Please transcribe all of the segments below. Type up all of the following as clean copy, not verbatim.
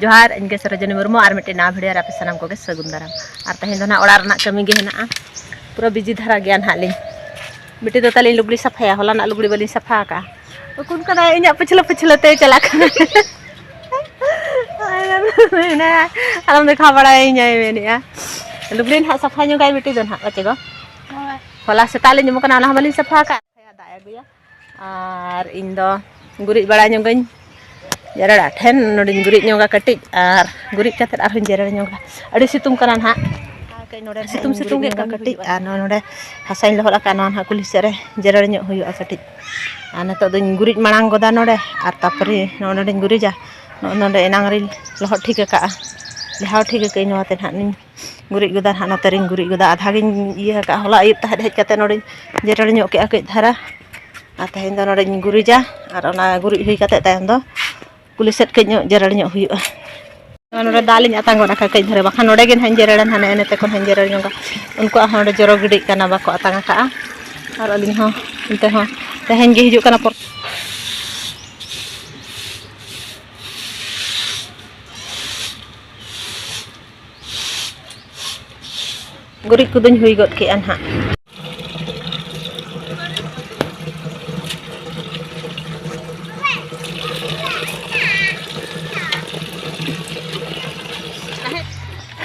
जोहार इनके सरजनी मुर्मू और मिट्टी ना भिडियो आप सामान को सगुन दाराम और तेज दो ना कमी गे हेना पूरा बिजी धारा गया ना ली मिट्टी दो ताली लुगड़ी सफाया होला ना लुगड़ी बाली सफा का कुन का इन पछले पछले ते चला आलम देखा बड़ा मेनिया लुगड़ी ना सफा ᱧᱚᱜ ᱜᱟᱭ मिट्टी दो ना बच्चे को होला सेता ले ᱧᱮᱢᱚᱜ ᱠᱟᱱᱟ ᱚᱱᱟ ᱦᱚᱸ ᱵᱟᱹᱞᱤᱧ ᱥᱟᱯᱷᱟ ᱠᱟᱜ ᱫᱟᱜ ᱟᱹᱜᱩᱭᱟ ᱟᱨ ᱤᱧ ᱫᱚ ᱜᱩᱨᱤᱡ ᱵᱟᱲᱟ ᱧᱚᱜᱟᱹᱧ ᱡᱮᱨᱮᱲᱟ ᱴᱷᱮᱱ ᱱᱚᱰᱮᱧ ᱜᱩᱨᱤᱡ ᱧᱚᱜᱟ ᱠᱟᱹᱴᱤᱡ ᱟᱨ ᱜᱩᱨᱤᱡ ᱠᱟᱛᱮ ᱟᱨᱦᱚᱸᱧ ᱡᱮᱨᱮᱲ ᱧᱚᱜᱟ ᱟᱹᱰᱤ ᱥᱤᱛᱩᱝ ᱠᱟᱱᱟ ᱱᱟᱦᱟᱜ ᱱᱚᱰᱮ ᱥᱤᱛᱩᱝ ᱜᱮ ᱠᱟᱹᱴᱤᱡ ᱟᱨ ᱱᱚᱰᱮ ᱦᱟᱥᱟᱧ ᱞᱚᱦᱚᱫ ᱟᱠᱟᱫ ᱱᱚᱣᱟ ᱱᱟᱦᱟᱜ ᱠᱩᱞᱦᱤ ᱥᱮᱫ ᱨᱮ ᱡᱮᱨᱮᱲ ᱧᱚᱜ ᱦᱩᱭᱩᱜᱼᱟ ᱠᱟᱹᱴᱤᱡ ᱟᱨ ᱱᱤᱛᱚᱜ ᱫᱚᱧ ᱜᱩᱨᱤᱡ ᱢᱟᱲᱟᱝ ᱜᱚᱫᱟ ᱱᱚᱰᱮ ᱟᱨ ᱛᱟᱨᱯᱚᱨᱮ ᱱᱚᱰᱮᱧ ᱜᱩᱨᱤᱡᱟ ᱱᱚᱰᱮ ᱮᱱᱟᱝ ᱨᱤᱧ ᱞᱚᱦᱚᱫ ᱴᱷᱤᱠ ᱟᱠᱟᱜᱼᱟ ᱞᱮᱦᱟᱣ ᱴᱷᱤᱠ ᱟᱠᱟᱜᱼᱟᱹᱧ ᱱᱚᱣᱟᱛᱮ ᱱᱟᱦᱟᱜ ᱤᱧ ᱜᱩᱨᱤᱡ ᱜᱚᱫᱟ ᱱᱟᱦᱟᱜ ᱱᱚᱛᱮ ᱨᱤᱧ ᱜᱩᱨᱤᱡ ᱜᱚᱫᱟ ᱟᱫᱷᱟ ᱜᱤᱧ ᱤᱭᱟᱹ ᱟᱠᱟᱫᱼᱟ ᱦᱚᱞᱟ ᱟᱹᱭᱩᱵ ᱛᱟᱦᱮᱸ ᱦᱮᱡ ᱠᱟᱛᱮ ᱱᱚᱰᱮᱧ ᱡᱮᱨᱮᱲ ᱧᱚᱜ ᱠᱮᱜᱼᱟ ᱠᱟᱹᱡ ᱫᱷᱟᱨᱟ ᱟᱨ ᱛᱮᱦᱮᱧ ᱫᱚ ᱱᱚᱰᱮᱧ ᱜᱩᱨᱤᱡᱟ ᱟᱨ ᱚᱱᱟ ᱜᱩᱨᱤᱡ ᱦᱩᱭ ᱠᱟᱛᱮ ᱛᱟᱭᱚᱢ ᱫᱚ ᱠᱩᱞᱦᱤ ᱥᱮᱫ ᱠᱟᱹᱡ ᱧᱚᱜ ᱡᱮᱨᱮᱲ ᱧᱚᱜ ᱦᱩᱭᱩᱜᱼᱟ ᱱᱚᱰᱮ ᱫᱟᱜ ᱞᱤᱧ ᱟᱛᱟᱝ ᱜᱚᱫ ᱟᱠᱟᱫ ᱠᱟᱹᱡ ᱫᱷᱟᱨᱟ ᱵᱟᱠᱷᱟᱱ ᱱᱚᱰᱮ ᱜᱮ ᱱᱟᱦᱟᱜ ᱡᱮᱨᱮᱲᱟ ᱱᱟᱦᱟᱜ ᱱᱮᱛᱮ ᱠᱷᱚᱱ ᱦᱟᱸᱜ ᱡᱮᱨᱮᱲ ᱧᱚᱜᱟ ᱩᱱᱠᱩᱣᱟᱜ ᱦᱚᱸ ᱚᱸᱰᱮ ᱡᱚᱨᱚ ᱜᱤᱰᱤᱜ ᱠᱟᱱᱟ ᱵᱟᱠᱚ ᱟᱛᱟᱝ ᱟᱠᱟᱜᱼᱟ ᱟᱨ ᱟᱹᱞᱤᱧ ᱦᱚᱸ ᱚᱱᱛᱮ ᱦᱚᱸ ᱛᱮᱦᱮᱧ ᱜᱮ ᱦᱤᱡᱩᱜ ᱠᱟᱱᱟ गुरिज को दुñ हुई गद के अनहा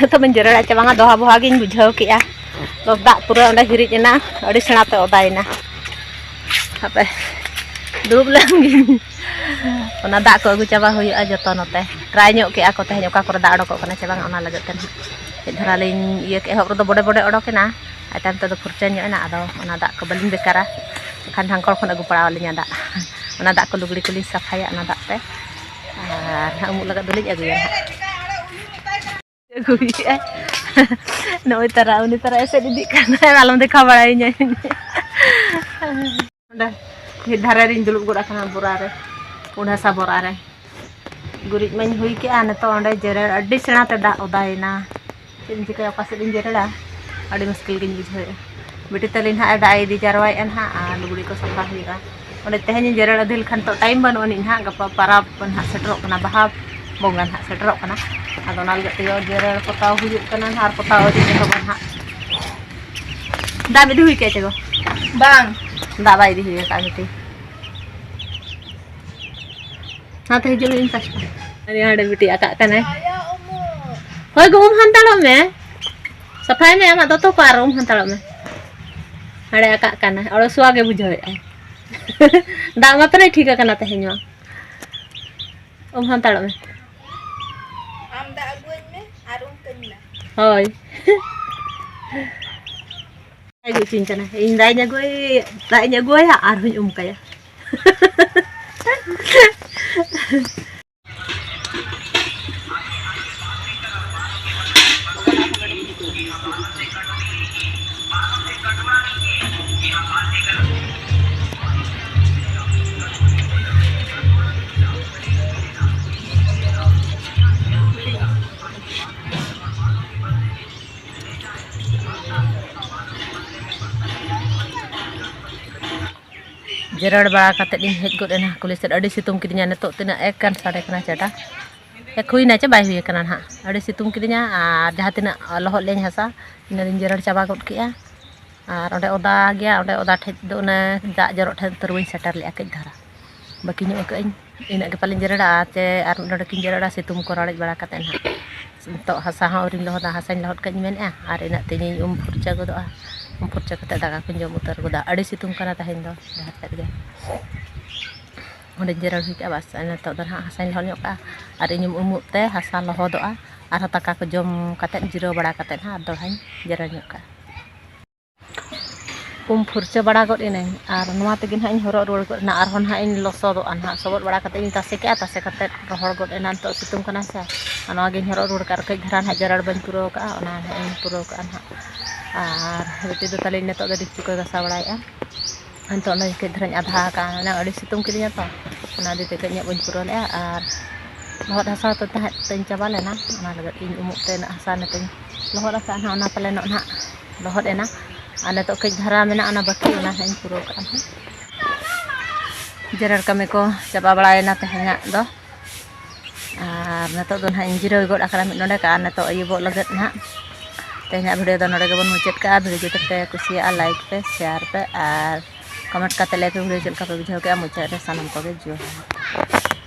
तो बन जरड़ा चाबा दोहा बोहा गिन बुझाव के तो दाग पूरा अंडा हिरिजना अड़ी सेणाते ओदायना हापे दुब लंगिन ओना दाग को अगु चाबा हुआ जतो नते ट्राई ᱧᱚᱜ के को तेज ओका करे दाग अडको कना चाबा ओना लगत तेन धरा लिन इया के हब बोडे बोडे अडोकेना आइटम तो फुरचा ᱧᱚᱜ आदो ओना दाग को बलिन बेकारा खान ढांकड़ खन अगु पड़ाव लिया दाग ओना दाग को लुगड़ी को लिन सफाया ओना दाग पे आर उमुक लगत दुलिज अगुया नोई तरा उनी तरा ऐसे दीदी करना आलम देखा बड़ाई धारे रिन दुलुब गोड़ा खाना बोरा रे उड़ा सा बोरा रे गुरिज माñ हुई के आने तो ओंडे जेरेड़ अड्डी सेणाते दाग ओदायना चिन चिका ओका से दिन जेरेड़ा अड्डी मुश्किल गिन बुझे बेटी तलिन हा दाग इदी जारवाय एन हा लुगड़ी को सफा हुआ ओंडे तेहेñ जेरेड़ अदिल खान तो टाइम बनो नि हा गपा पाराब बन हा सेटरोक कना बहा बोंगन हा सेटरोक कना आदो नाल गते जेरेड़ पोताव हुजुक कना हार पोताव अदि हबन हा दा बिदि हुई के चगो बांग दा बाई दी हुई का बेटी हाँ तो हिजुल इन सस्ता अरे हाडे बेटी आका कने होय गो हंतालो में सफाई में आमा दतो पार हंतालो में हाडे आका कने और सुआगे बुझावे दा मात्र ठीक कना तेहेñवा हंतालो में आम दा अगुन में आर कन्ना होय आगु चिंचना इन दाई ᱧᱟᱜᱩᱭᱟ आर हुई काया जेरेड़ बड़ा कते दिन हेज गोदेना कुली सेड अड़ी सितुंग किदिया नितो तना एक कान साडे कना चाटा एक हुई ना चे बाय हुई कना ना अड़ी सितुंग किदिया आर जहां तना लहद लेन हसा इन दिन जेरेड़ चाबा गद केया आर ओंडे ओदा गया ओंडे ओदा ठेज दो ना दाग जरो ठेन तरवई सेटर ले कई धारा बाकी ᱧᱚᱜ कई इन के पालिन जेरेड़ा चे आर नोडे किन जेरेड़ा सितुंग को राड़ज बड़ा कते ना तो हसा हां उरिन लहदा हसाñ लहद कई मेनआ आर इन तेनी फुरचा गदोआ फुरचा कते दागा को जम उतर गोदा अड़ी सितुंग कना तहेन दो जहां तक गे ओंडे जेरेड़ हुई के बस तो दर हसाñ लहद ᱧᱚᱜ का आर इन उमुक ते हसा लहदोआ आर ताका को जम कते जिरो बड़ा कते हां दोहाñ जेरेड़ ᱧᱚᱜ का फुरचा बड़ा गद इन और नवा तेगिन हां हरो रुआड़ गद ना आर हन हां इन लसदोआ ना सबद बड़ा कते इन तासे कते रोहड़ गद एना तो सितुंग कना से नवा गिन हरो रुआड़ कर कई धरा हां जेरेड़ बन पुरो का ओना इन पुरो का ना और बेटी दो ताली नितो द डिक्ची को गसा बड़ाया अंतो ना कई धराñ आधा का ना अड़ी सितुंग किदिया तो ओना दिते कई ᱧᱚᱜ बन पुरो ले और लहद हसा तो तेñ चाबा लेना ओना लगत इन उमुक ते ना हसा नते लहद का ना ओना पले ना लहद एना आने तो कई धरा में ना बाकी ओना इन पुरो का जेरेड़ कमे को चाबा बड़ायना तेहेña दो और और नितो दो इन जिराव गड आकड़ा मिड नोडे का नितो अयुबो लगत ना तेना वीडियो दो नोडे गेबन मुचाद का वीडियो जो पे कुसिया लाइक पे शेयर पे और कमेंट करते ले पे वीडियो चलका पे बुझाव के मुचाद रे सानम को जोहार।